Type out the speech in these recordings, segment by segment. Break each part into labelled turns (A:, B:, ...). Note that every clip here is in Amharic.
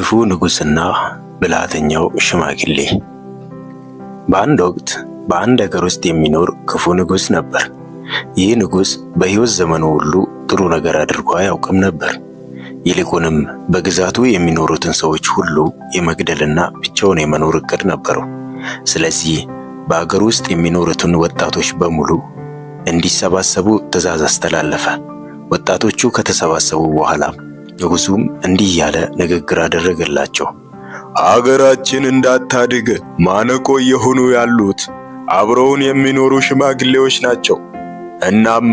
A: ክፉ ንጉሥና ብልሃተኛው ሽማግሌ። በአንድ ወቅት በአንድ ሀገር ውስጥ የሚኖር ክፉ ንጉሥ ነበር። ይህ ንጉሥ በሕይወት ዘመኑ ሁሉ ጥሩ ነገር አድርጎ አያውቅም ነበር። ይልቁንም በግዛቱ የሚኖሩትን ሰዎች ሁሉ የመግደልና ብቻውን የመኖር እቅድ ነበረው። ስለዚህ በአገር ውስጥ የሚኖሩትን ወጣቶች በሙሉ እንዲሰባሰቡ ትእዛዝ አስተላለፈ። ወጣቶቹ ከተሰባሰቡ በኋላ ንጉሡም እንዲህ ያለ ንግግር አደረገላቸው።
B: አገራችን እንዳታድግ ማነቆ የሆኑ ያሉት አብረውን የሚኖሩ ሽማግሌዎች ናቸው። እናም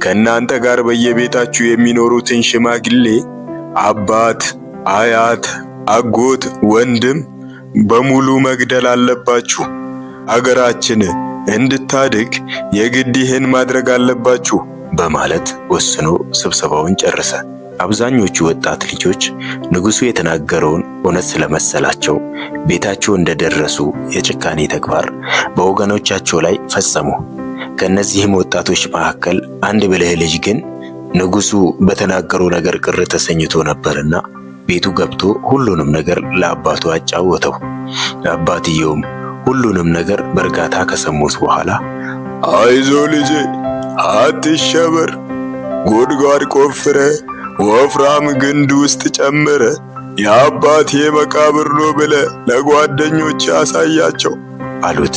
B: ከእናንተ ጋር በየቤታችሁ የሚኖሩትን ሽማግሌ አባት፣ አያት፣ አጎት፣ ወንድም በሙሉ መግደል አለባችሁ። አገራችን እንድታድግ የግድ ይህን ማድረግ አለባችሁ
A: በማለት ወስኖ ስብሰባውን ጨረሰ። አብዛኞቹ ወጣት ልጆች ንጉሡ የተናገረውን እውነት ስለመሰላቸው ቤታቸው እንደደረሱ የጭካኔ ተግባር በወገኖቻቸው ላይ ፈጸሙ። ከእነዚህም ወጣቶች መካከል አንድ ብልህ ልጅ ግን ንጉሡ በተናገረው ነገር ቅር ተሰኝቶ ነበርና ቤቱ ገብቶ ሁሉንም ነገር ለአባቱ አጫወተው። አባትየውም ሁሉንም ነገር በእርጋታ ከሰሙት በኋላ
B: አይዞ ልጄ፣ አትሸበር፣ ጉድጓድ ቆፍረ ወፍራም ግንድ ውስጥ ጨምረ የአባቴ መቃብር ነው ብለ ለጓደኞች አሳያቸው
A: አሉት።